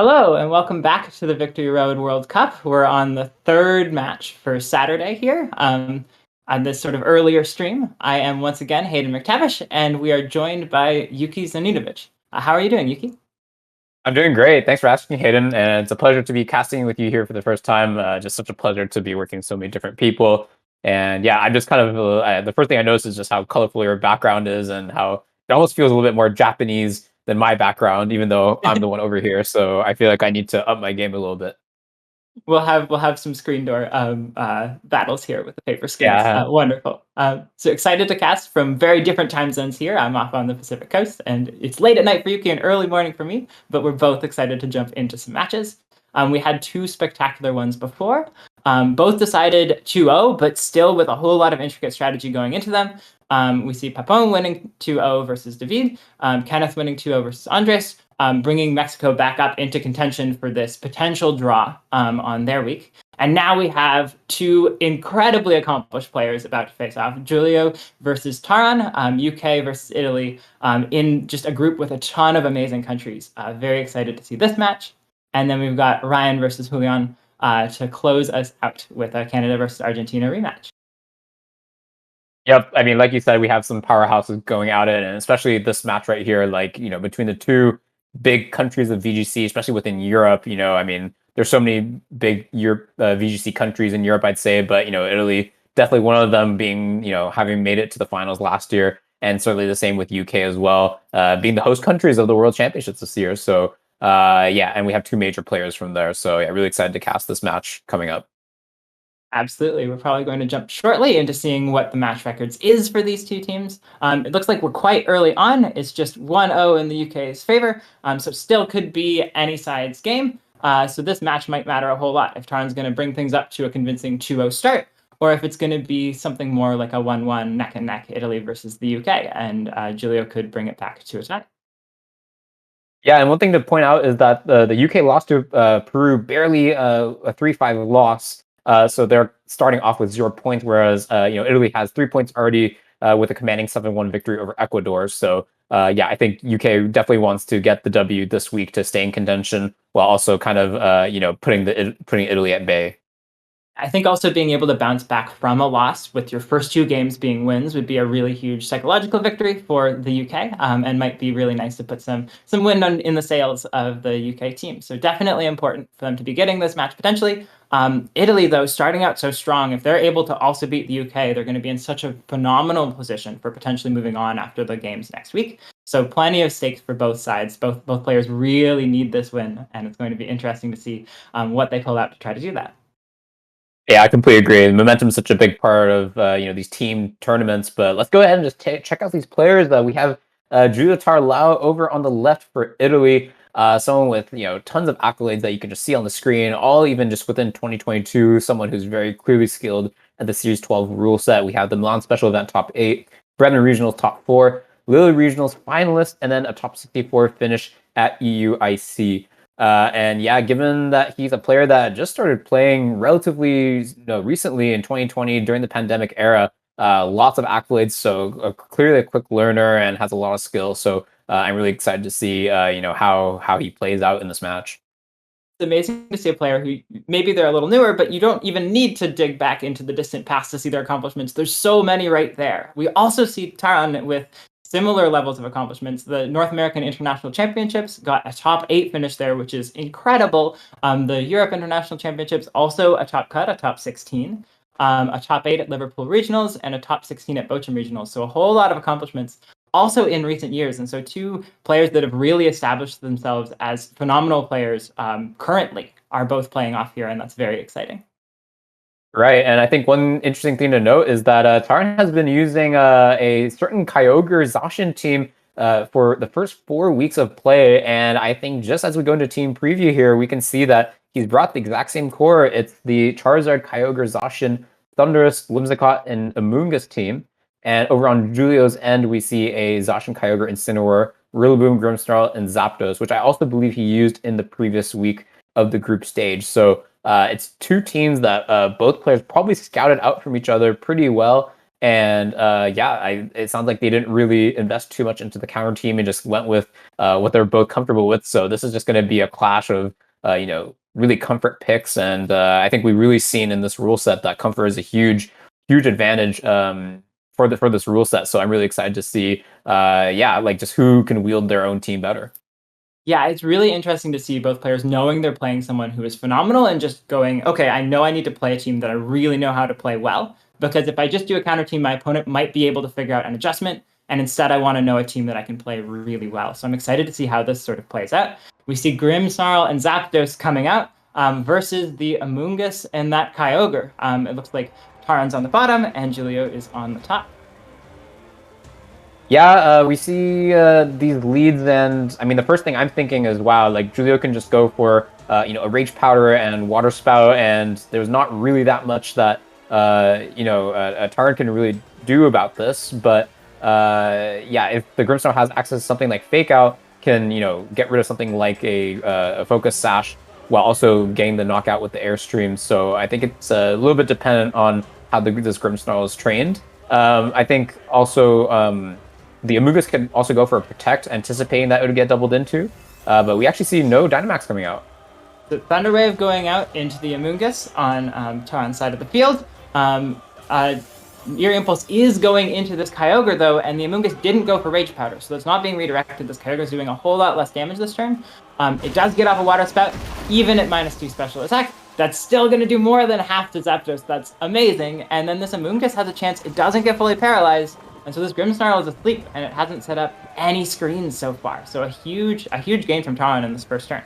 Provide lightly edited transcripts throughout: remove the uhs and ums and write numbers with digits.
Hello, and welcome back to the Victory Road World Cup. We're on the third match for Saturday here on this sort of earlier stream. I am once again Hayden McTavish, and we are joined by Yuki Zaninovic. How are you doing, Yuki? I'm doing great. Thanks for asking, Hayden. And it's a pleasure to be casting with you here for the first time. Just such a pleasure to be working with so many different people. And yeah, I'm just kind of the first thing I noticed is just how colorful your background is and how it almost feels a little bit more Japanese than my background, even though I'm the one over here. So I feel like I need to up my game a little bit. We'll have some screen door battles here with the paper screens. Yeah. Wonderful. So excited to cast from very different time zones here. I'm off on the Pacific Coast, and it's late at night for Yuki and early morning for me. But we're both excited to jump into some matches. We had two spectacular ones before. Both decided 2-0, but still with a whole lot of intricate strategy going into them. We see Papon winning 2-0 versus David, Kenneth winning 2-0 versus Andres, bringing Mexico back up into contention for this potential draw on their week. And now we have two incredibly accomplished players about to face off. Giulio versus Taran, UK versus Italy, in just a group with a ton of amazing countries. Very excited to see this match. And then we've got Ryan versus Julian to close us out with a Canada versus Argentina rematch. Yep. I mean, like you said, we have some powerhouses going at it, and especially this match right here, between the two big countries of VGC, especially within Europe, I mean, there's so many big Europe VGC countries in Europe, I'd say, but Italy definitely one of them being, having made it to the finals last year, and certainly the same with UK as well, being the host countries of the World Championships this year. So, yeah, and we have two major players from there. So, yeah, really excited to cast this match coming up. Absolutely. We're probably going to jump shortly into seeing what the match records is for these two teams. It looks like we're quite early on. It's just 1-0 in the UK's favor, so still could be any side's game. So this match might matter a whole lot if Taran's going to bring things up to a convincing 2-0 start, or if it's going to be something more like a 1-1 neck and neck Italy versus the UK, and Giulio could bring it back to a tie. Yeah, and one thing to point out is that the UK lost to Peru barely a 3-5 loss. So they're starting off with 0 points, whereas Italy has 3 points already with a commanding 7-1 victory over Ecuador. So yeah, I think UK definitely wants to get the W this week to stay in contention, while also kind of putting Italy at bay. I think also being able to bounce back from a loss with your first two games being wins would be a really huge psychological victory for the UK, and might be really nice to put some wind in the sails of the UK team. So definitely important for them to be getting this match potentially. Italy, though, starting out so strong, if they're able to also beat the UK, they're going to be in such a phenomenal position for potentially moving on after the games next week. So plenty of stakes for both sides. Both players really need this win, and it's going to be interesting to see what they pull out to try to do that. Yeah, I completely agree. Momentum is such a big part of these team tournaments. But let's go ahead and just check out these players. We have Giulio Tarlao over on the left for Italy. Someone with tons of accolades that you can just see on the screen, all even just within 2022. Someone who's very clearly skilled at the Series 12 rule set. We have the Milan Special Event top 8, Brennan Regionals top 4, Lille Regionals finalist, and then a top 64 finish at EUIC. And yeah, given that he's a player that just started playing relatively recently in 2020 during the pandemic era, lots of accolades, so clearly a quick learner and has a lot of skill. So I'm really excited to see how he plays out in this match. It's amazing to see a player who maybe they're a little newer, but you don't even need to dig back into the distant past to see their accomplishments. There's so many right there. We also see Taran with similar levels of accomplishments. The North American International Championships got a top 8 finish there, which is incredible. The Europe International Championships also a top cut, a top 16. A top 8 at Liverpool Regionals, and a top 16 at Bochum Regionals. So a whole lot of accomplishments also in recent years. And so two players that have really established themselves as phenomenal players currently are both playing off here, and that's very exciting. Right, and I think one interesting thing to note is that Taran has been using a certain Kyogre Zacian team for the first 4 weeks of play, and I think just as we go into team preview here, we can see that he's brought the exact same core. It's the Charizard, Kyogre, Zacian, Thundurus, Whimsicott, and Amoonguss team. And over on Julio's end, we see a Zacian, Kyogre, Incineroar, Rillaboom, Grimmsnarl, and Zapdos, which I also believe he used in the previous week of the group stage. So it's two teams that both players probably scouted out from each other pretty well. And it sounds like they didn't really invest too much into the counter team and just went with what they're both comfortable with. So this is just going to be a clash of really comfort picks, and I think we've really seen in this rule set that comfort is a huge advantage for this rule set. So I'm really excited to see just who can wield their own team better. Yeah, it's really interesting to see both players knowing they're playing someone who is phenomenal and just going, okay, I know I need to play a team that I really know how to play well. Because if I just do a counter team, my opponent might be able to figure out an adjustment. And instead, I want to know a team that I can play really well. So I'm excited to see how this sort of plays out. We see Grimmsnarl and Zapdos coming out versus the Amoonguss and that Kyogre. It looks like Taran's on the bottom and Giulio is on the top. Yeah, we see these leads, and I mean, the first thing I'm thinking is, wow, like Giulio can just go for a Rage Powder and Water Spout, and there's not really that much that a Taran can really do about this. But if the Grimmsnarl has access to something like Fake Out, can get rid of something like a Focus Sash while also getting the knockout with the Airstream. So I think it's a little bit dependent on how this Grimmsnarl is trained. I think also. The Amoonguss can also go for a Protect, anticipating that it would get doubled into, but we actually see no Dynamax coming out. The Thunder Wave going out into the Amoonguss on Taran's side of the field. Eerie Impulse is going into this Kyogre, though, and the Amoonguss didn't go for Rage Powder, so it's not being redirected. This Kyogre is doing a whole lot less damage this turn. It does get off a Water Spout, even at -2 special attack. That's still going to do more than half to Zapdos. That's amazing. And then this Amoonguss has a chance. It doesn't get fully paralyzed. And so this Grimmsnarl is asleep, and it hasn't set up any screens so far. So a huge gain from Taran in this first turn.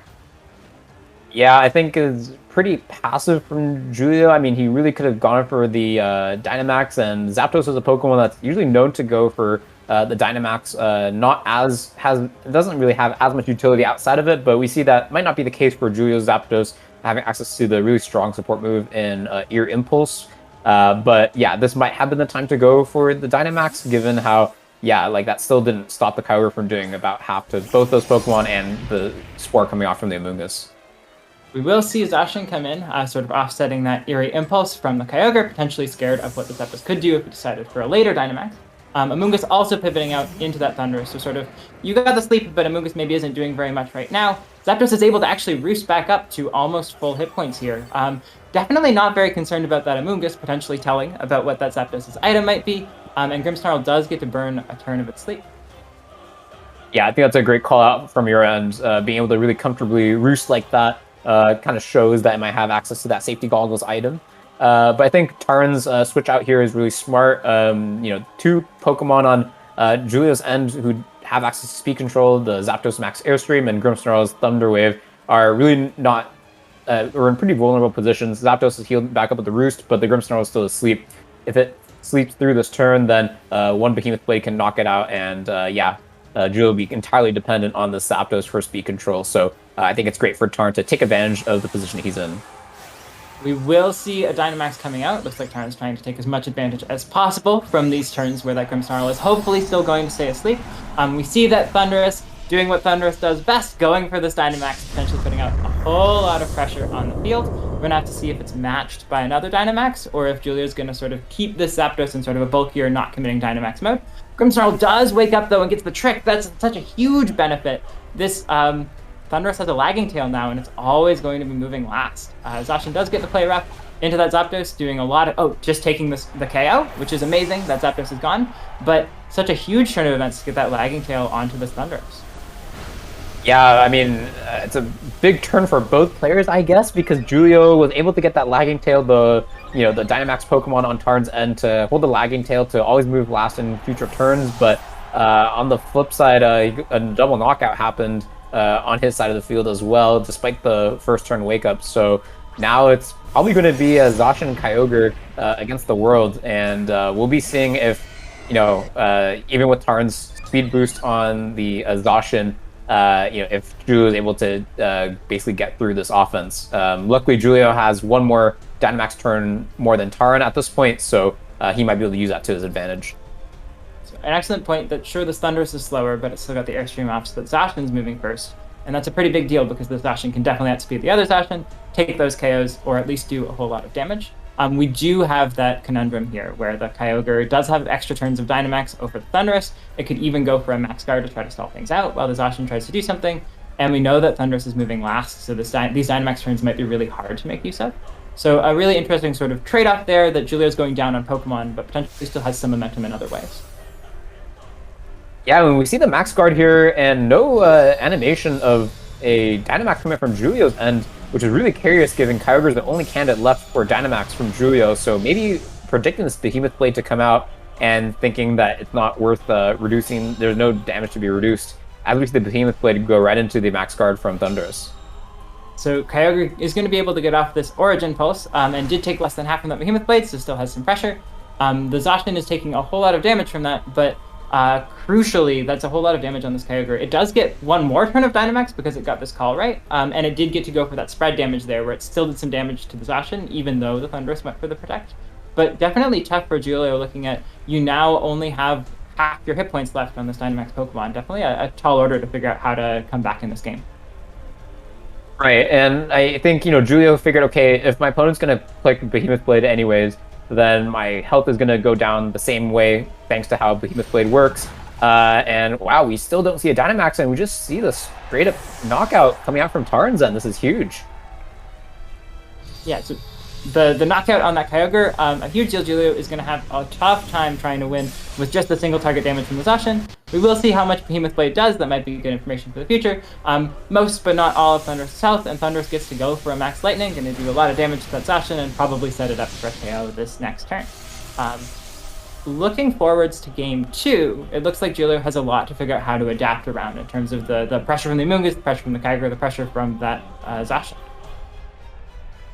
Yeah, I think it's pretty passive from Giulio. I mean, he really could have gone for the Dynamax, and Zapdos is a Pokemon that's usually known to go for the Dynamax. It doesn't really have as much utility outside of it, but we see that might not be the case for Giulio's Zapdos having access to the really strong support move in Ear Impulse. But yeah, this might have been the time to go for the Dynamax, given how, that still didn't stop the Kyogre from doing about half to both those Pokemon and the Spore coming off from the Amoonguss. We will see Zacian come in, sort of offsetting that Eerie Impulse from the Kyogre, potentially scared of what the Zapdos could do if it decided for a later Dynamax. Amoonguss also pivoting out into that Thunder, so sort of, you got the sleep, but Amoonguss maybe isn't doing very much right now. Zapdos is able to actually roost back up to almost full hit points here. Definitely not very concerned about that Amoonguss potentially telling about what that Zapdos' item might be, and Grimmsnarl does get to burn a turn of its sleep. Yeah, I think that's a great call out from your end. Being able to really comfortably roost like that kind of shows that it might have access to that Safety Goggles item. But I think Taran's switch out here is really smart. Two Pokemon on Giulio's end who have access to speed control, the Zapdos Max Airstream and Grimmsnarl's Thunder Wave, are really not are in pretty vulnerable positions. Zapdos is healed back up with the Roost, but the Grimmsnarl is still asleep. If it sleeps through this turn, then one Behemoth Blade can knock it out, and Giulio will be entirely dependent on the Zapdos for speed control. So I think it's great for Taran to take advantage of the position he's in. We will see a Dynamax coming out. Looks like Taran's trying to take as much advantage as possible from these turns where that Grimmsnarl is hopefully still going to stay asleep. We see that Thundurus doing what Thundurus does best, going for this Dynamax, potentially putting out a whole lot of pressure on the field. We're going to have to see if it's matched by another Dynamax, or if Giulio's going to sort of keep this Zapdos in sort of a bulkier, not committing Dynamax mode. Grimmsnarl does wake up, though, and gets the trick. That's such a huge benefit. This Thundurus has a lagging tail now, and it's always going to be moving last. Zacian does get to play rough into that Zapdos, doing a lot of, just taking the KO, which is amazing. That Zapdos is gone, but such a huge turn of events to get that lagging tail onto this Thundurus. Yeah, I mean, it's a big turn for both players, I guess, because Giulio was able to get that lagging tail, the Dynamax Pokemon on Taran's end, to hold the lagging tail to always move last in future turns, but on the flip side, a double knockout happened on his side of the field as well, despite the first turn wake up. So now it's probably going to be a Zacian and Kyogre against the world, and we'll be seeing if, even with Taran's speed boost on the Zacian, if Giulio is able to basically get through this offense. Luckily, Giulio has one more Dynamax turn more than Taran at this point, so he might be able to use that to his advantage. So an excellent point that, sure, this Thundurus is slower, but it's still got the Airstream off, so that Zacian's moving first. And that's a pretty big deal, because the Zacian can definitely outspeed the other Zacian, take those KOs, or at least do a whole lot of damage. We do have that conundrum here where the Kyogre does have extra turns of Dynamax over the Thundurus. It could even go for a Max Guard to try to stall things out while the Zacian tries to do something. And we know that Thundurus is moving last, so these Dynamax turns might be really hard to make use of. So a really interesting sort of trade-off there that Giulio's going down on Pokemon, but potentially still has some momentum in other ways. Yeah, when we see the Max Guard here and no animation of a Dynamax coming from Giulio's end, which is really curious given Kyogre's the only candidate left for Dynamax from Giulio, so maybe predicting this Behemoth Blade to come out and thinking that it's not worth reducing, there's no damage to be reduced. At least the Behemoth Blade could go right into the Max Guard from Thundurus. So Kyogre is going to be able to get off this Origin Pulse, and did take less than half from that Behemoth Blade, so still has some pressure. The Zacian is taking a whole lot of damage from that, but crucially, that's a whole lot of damage on this Kyogre. It does get one more turn of Dynamax because it got this call right, and it did get to go for that spread damage there, where it still did some damage to the Zacian, even though the Thundurus went for the Protect. But definitely tough for Giulio, looking at you now only have half your hit points left on this Dynamax Pokemon. Definitely a tall order to figure out how to come back in this game. Right, and I think, Giulio figured, okay, if my opponent's going to click Behemoth Blade anyways, then my health is going to go down the same way, thanks to how Behemoth Blade works. And wow, we still don't see a Dynamax, and we just see this straight-up knockout coming out from Taran's end. This is huge. Yeah, so the knockout on that Kyogre, a huge deal. Giulio is going to have a tough time trying to win with just the single target damage from the Zacian. We will see how much Behemoth Blade does. That might be good information for the future. Most but not all of Thundurus' health, and Thundurus gets to go for a Max Lightning, going to do a lot of damage to that Zacian and probably set it up for a KO this next turn. Looking forwards to game 2, it looks like Giulio has a lot to figure out how to adapt around in terms of the pressure from the Amoonguss, the pressure from the Kyogre, the pressure from that Zacian.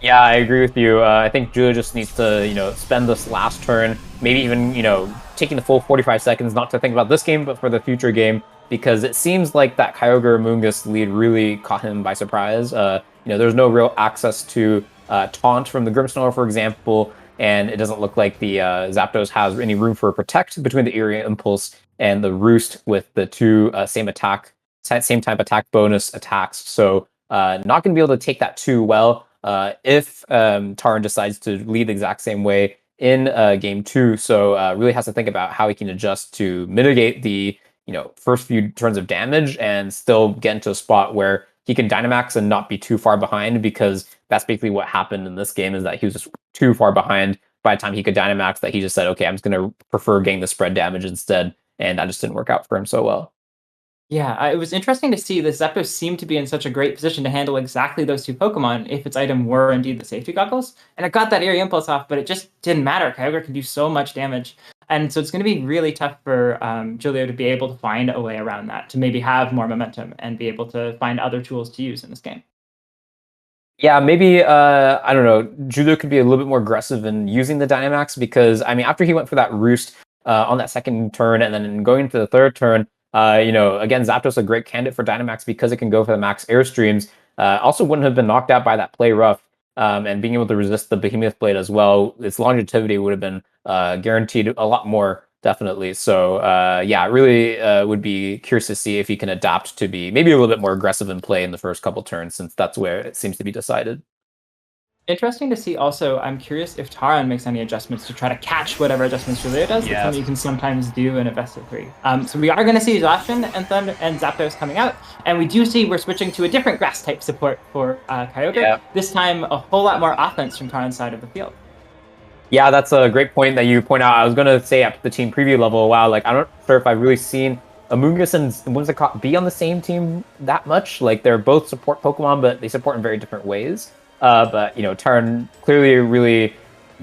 Yeah, I agree with you. I think Giulio just needs to, spend this last turn, maybe even, taking the full 45 seconds, not to think about this game, but for the future game, because it seems like that Kyogre Amoonguss lead really caught him by surprise. There's no real access to Taunt from the Grimmsnarl, for example, and it doesn't look like the Zapdos has any room for a Protect between the Area Impulse and the Roost with the two same type attack bonus attacks. So not going to be able to take that too well. If Taran decides to lead the exact same way in game 2, so really has to think about how he can adjust to mitigate the first few turns of damage and still get into a spot where he can Dynamax and not be too far behind, because that's basically what happened in this game, is that he was just too far behind by the time he could Dynamax that he just said, okay, I'm just going to prefer getting the spread damage instead, and that just didn't work out for him so well. Yeah, it was interesting to see the Zapdos seemed to be in such a great position to handle exactly those two Pokemon if its item were indeed the safety goggles. And it got that Area Impulse off, but it just didn't matter. Kyogre can do so much damage. And so it's going to be really tough for Giulio to be able to find a way around that, to maybe have more momentum and be able to find other tools to use in this game. Yeah, maybe, I don't know, Giulio could be a little bit more aggressive in using the Dynamax, because, after he went for that Roost on that second turn, and then going into the third turn, again, Zapdos a great candidate for Dynamax because it can go for the max Airstreams. Also wouldn't have been knocked out by that Play Rough, and being able to resist the Behemoth Blade as well. Its longevity would have been guaranteed a lot more, definitely. So, yeah, really would be curious to see if he can adapt to be maybe a little bit more aggressive in play in the first couple turns, since that's where it seems to be decided. Interesting to see also, I'm curious if Taran makes any adjustments to try to catch whatever adjustments Giulio does. That's something you can sometimes do in a best of 3. So we are going to see Zacian and Zapdos coming out, and we do see we're switching to a different grass type support for Kyogre. Yeah. This time a whole lot more offense from Taran's side of the field. Yeah, that's a great point that you point out. I was going to say at the team preview level, wow, I'm not sure if I've really seen Amoonguss and Whimsicott be on the same team that much. They're both support Pokemon, but they support in very different ways. But, Taran clearly really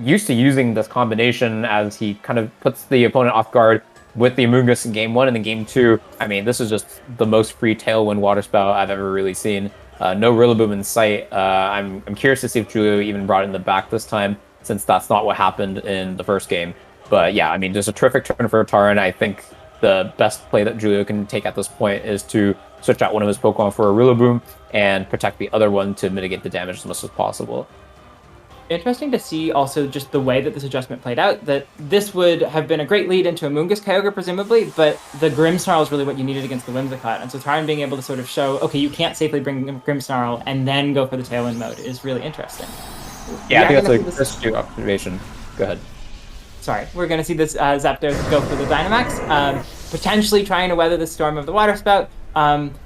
used to using this combination, as he kind of puts the opponent off guard with the Amoonguss in game 1, and in game 2, this is just the most free Tailwind Water Spout I've ever really seen. No Rillaboom in sight. I'm curious to see if Giulio even brought it in the back this time, since that's not what happened in the first game. But yeah, just a terrific turn for Taran. I think the best play that Giulio can take at this point is to switch out one of his Pokemon for a Rillaboom and protect the other one to mitigate the damage as much as possible. Interesting to see also just the way that this adjustment played out, that this would have been a great lead into Amoonguss Kyogre, presumably, but the Grimmsnarl is really what you needed against the Whimsicott, and so Taran being able to sort of show, okay, you can't safely bring Grimmsnarl and then go for the Tailwind mode is really interesting. Yeah, We I are think going to see that's a this. astute observation. Go ahead. Sorry, we're going to see this Zapdos go for the Dynamax, potentially trying to weather the storm of the Water Spout.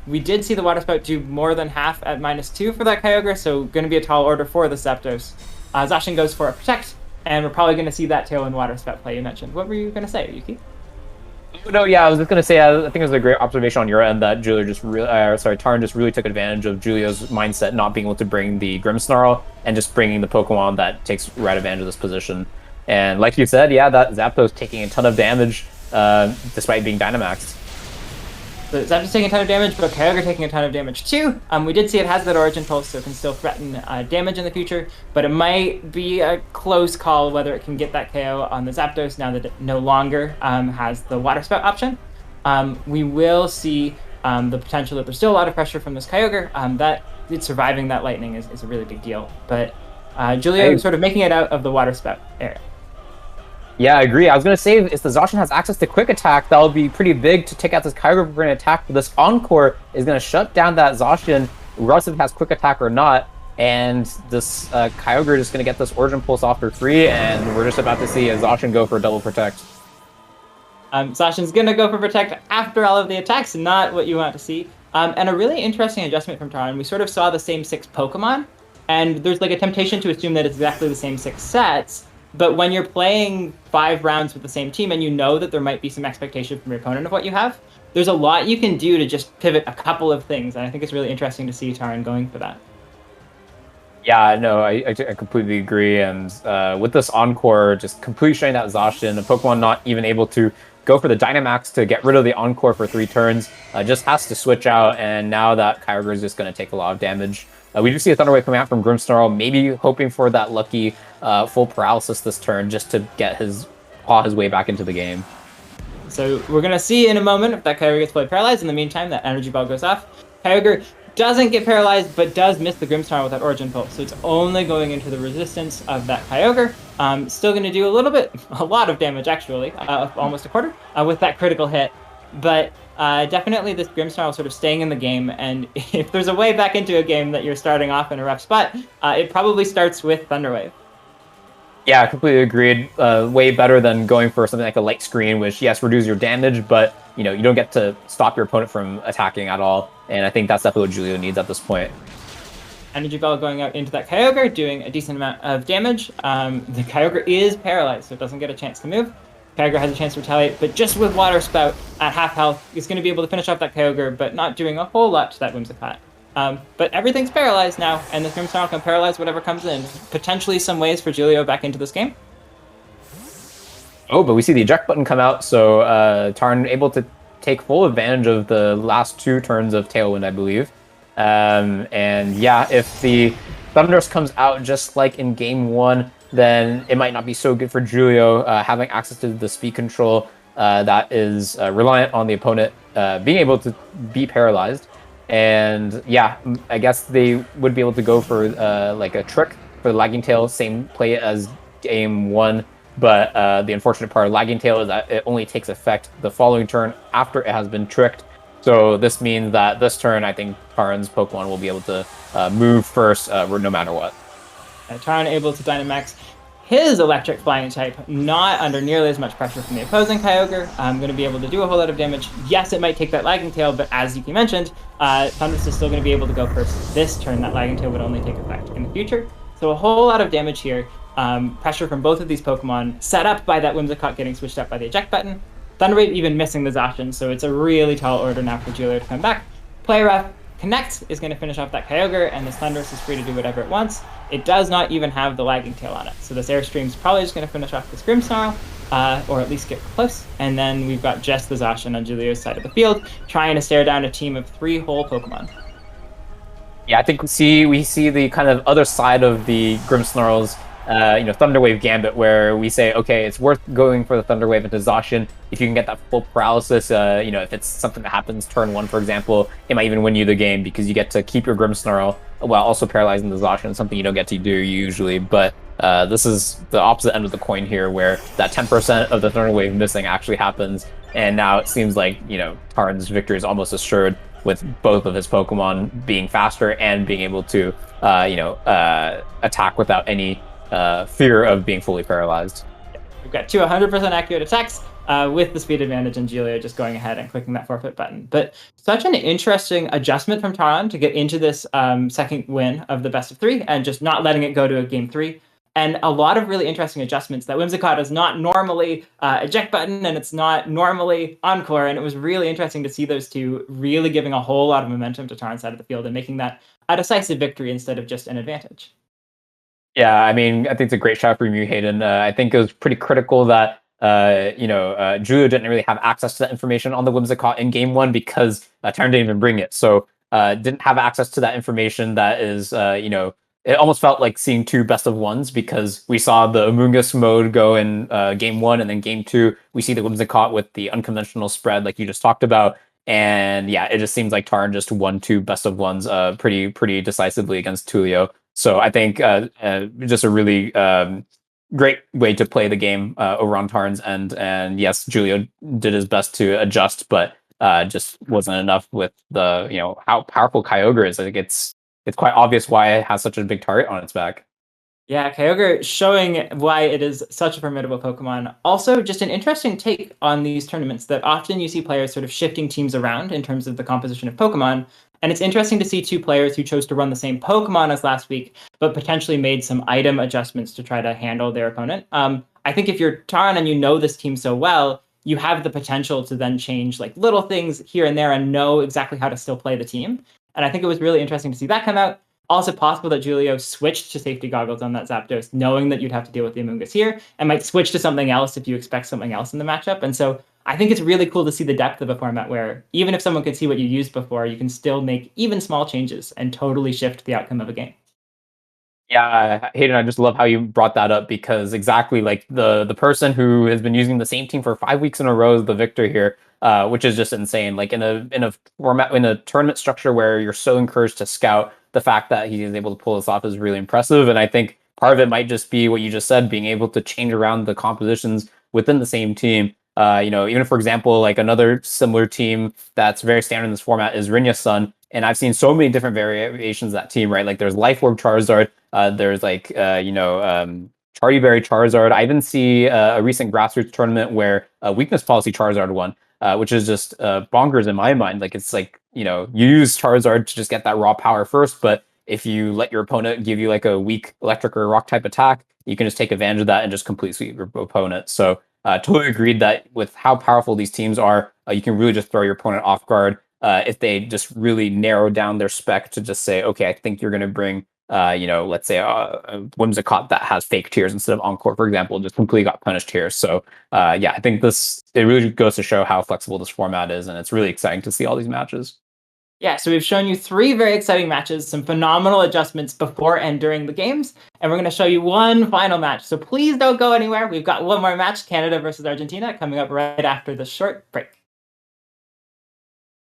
We did see the Water Spout do more than half at -2 for that Kyogre, so going to be a tall order for the Zapdos. Zacian goes for a Protect, and we're probably going to see that Tailwind Water Spout play you mentioned. What were you going to say, Yuki? No, yeah, I was just gonna say, I think it was a great observation on your end that Giulio just really, Taran just really took advantage of Giulio's mindset, not being able to bring the Grimmsnarl and just bringing the Pokemon that takes right advantage of this position. And like you said, yeah, that Zapdos taking a ton of damage despite being Dynamaxed. So Zapdos taking a ton of damage, but Kyogre taking a ton of damage too. We did see it has that Origin Pulse, so it can still threaten damage in the future, but it might be a close call whether it can get that KO on the Zapdos now that it no longer has the Water Spout option. We will see the potential that there's still a lot of pressure from this Kyogre. That it's surviving that Lightning is a really big deal, but Giulio sort of making it out of the Water Spout area. Yeah, I agree. I was going to say, if the Zacian has access to Quick Attack, that would be pretty big to take out this Kyogre for an attack, but this Encore is going to shut down that Zacian, regardless if it has Quick Attack or not, and this Kyogre is going to get this Origin Pulse off for free, and we're just about to see a Zacian go for a double Protect. Zacian's going to go for Protect after all of the attacks, not what you want to see. And a really interesting adjustment from Taran. We sort of saw the same 6 Pokemon, and there's like a temptation to assume that it's exactly the same 6 sets, but when you're playing 5 rounds with the same team and you know that there might be some expectation from your opponent of what you have, there's a lot you can do to just pivot a couple of things. And I think it's really interesting to see Taran going for that. Yeah, no, I completely agree. And with this Encore, just completely shutting that Zacian, the Pokemon not even able to go for the Dynamax to get rid of the Encore for 3 turns, just has to switch out. And now that Kyogre is just going to take a lot of damage. We do see a Thunder Wave coming out from Grimmsnarl, maybe hoping for that lucky full paralysis this turn just to get claw his way back into the game. So we're going to see in a moment if that Kyogre gets fully paralyzed. In the meantime, that Energy Ball goes off. Kyogre doesn't get paralyzed, but does miss the Grimmsnarl with that Origin Pulse. So it's only going into the resistance of that Kyogre. Still going to do a lot of damage actually, almost a quarter, with that critical hit. But definitely this Grimmsnarl sort of staying in the game, and if there's a way back into a game that you're starting off in a rough spot, it probably starts with Thunder Wave. Yeah, I completely agreed. Way better than going for something like a Light Screen, which, yes, reduces your damage, but you don't get to stop your opponent from attacking at all. And I think that's definitely what Giulio needs at this point. Energy Ball going out into that Kyogre, doing a decent amount of damage. The Kyogre is paralyzed, so it doesn't get a chance to move. Kyogre has a chance to retaliate, but just with Water Spout at half health, he's going to be able to finish off that Kyogre, but not doing a whole lot to that Whimsicott. But everything's paralyzed now, and the Grimmsnarl can paralyze whatever comes in. Potentially some ways for Giulio back into this game. Oh, but we see the eject button come out, so Taran able to take full advantage of the last 2 turns of Tailwind, I believe. And yeah, if the Thundurus comes out just like in Game 1, then it might not be so good for Giulio having access to the speed control that is reliant on the opponent being able to be paralyzed. And yeah, I guess they would be able to go for like a trick for the Lagging Tail, same play as Game 1. But the unfortunate part of Lagging Tail is that it only takes effect the following turn after it has been tricked. So this means that this turn, I think Taran's Pokemon will be able to move first no matter what. Taran able to Dynamax his Electric Flying type, not under nearly as much pressure from the opposing Kyogre. I'm going to be able to do a whole lot of damage. Yes, it might take that Lagging Tail, but as Yuki mentioned, Thundurus is still going to be able to go first this turn. That Lagging Tail would only take effect in the future. So a whole lot of damage here. Pressure from both of these Pokemon, set up by that Whimsicott getting switched up by the eject button. Thunder Wave even missing the Zacian, so it's a really tall order now for Giulio to come back. Play rough. Connect is going to finish off that Kyogre, and this Thundurus is free to do whatever it wants. It does not even have the Lagging Tail on it, so this Airstream is probably just going to finish off this Grimmsnarl, or at least get close. And then we've got just the Zacian on Giulio's side of the field, trying to stare down a team of 3 whole Pokemon. Yeah, I think we see the kind of other side of the Grimmsnarl's Thunder Wave Gambit, where we say, okay, it's worth going for the Thunder Wave into Zacian if you can get that full paralysis. If it's something that happens turn 1, for example, it might even win you the game because you get to keep your Grimmsnarl while also paralyzing the Zacian, something you don't get to do usually. But this is the opposite end of the coin here, where that 10% of the Thunder Wave missing actually happens, and now it seems like Taran's victory is almost assured. with both of his Pokemon being faster and being able to, attack without any fear of being fully paralyzed. We've got two 100% accurate attacks with the speed advantage, and Giulio just going ahead and clicking that forfeit button. But such an interesting adjustment from Taran to get into this second win of the best of three and just not letting it go to a game three. And a lot of really interesting adjustments that Whimsicott is not normally eject button and it's not normally encore. And it was really interesting to see those two really giving a whole lot of momentum to Taran's side of the field and making that a decisive victory instead of just an advantage. Yeah, I mean, I think it's a great shot from you, Hayden. I think it was pretty critical that Giulio didn't really have access to that information on the Whimsicott in game one because Taran didn't even bring it. So didn't have access to that information that is, it almost felt like seeing two best of ones because we saw the Amoonguss mode go in game one, and then game two, we see the Whimsicott with the unconventional spread like you just talked about. And yeah, it just seems like Taran just won two best of ones pretty decisively against Tulio. So I think just a really great way to play the game over on Taran's end. And yes, Giulio did his best to adjust, but just wasn't enough with the how powerful Kyogre is. I think it's quite obvious why it has such a big target on its back. Yeah, Kyogre showing why it is such a formidable Pokemon. Also, just an interesting take on these tournaments that often you see players sort of shifting teams around in terms of the composition of Pokemon. And it's interesting to see two players who chose to run the same Pokemon as last week, but potentially made some item adjustments to try to handle their opponent. I think if you're Taran and you know this team so well, you have the potential to then change like little things here and there and know exactly how to still play the team. And I think it was really interesting to see that come out. Also possible that Giulio switched to safety goggles on that Zapdos, knowing that you'd have to deal with the Amoonguss here, and might switch to something else if you expect something else in the matchup. And so I think it's really cool to see the depth of a format where even if someone could see what you used before, you can still make even small changes and totally shift the outcome of a game. Yeah, Hayden, I just love how you brought that up because exactly like the person who has been using the same team for 5 weeks in a row is the victor here, which is just insane. Like in a format in a tournament structure where you're so encouraged to scout, the fact that he is able to pull this off is really impressive. And I think part of it might just be what you just said, being able to change around the compositions within the same team. Even for example, like another similar team that's very standard in this format is Rinya's Sun. And I've seen so many different variations of that team, right? Like there's Life Orb Charizard, there's like Charty Berry Charizard. I even see a recent grassroots tournament where Weakness Policy Charizard won, which is just bonkers in my mind. Like it's like you use Charizard to just get that raw power first, but if you let your opponent give you like a weak electric or rock type attack, you can just take advantage of that and just complete sweep your opponent. So totally agreed that with how powerful these teams are, you can really just throw your opponent off guard if they just really narrow down their spec to just say, okay, I think you're going to bring let's say a Whimsicott that has fake tears instead of Encore, for example, just completely got punished here. So yeah, I think it really goes to show how flexible this format is, and it's really exciting to see all these matches. Yeah, so we've shown you three very exciting matches, some phenomenal adjustments before and during the games, and we're going to show you one final match. So please don't go anywhere. We've got one more match, Canada versus Argentina, coming up right after this short break.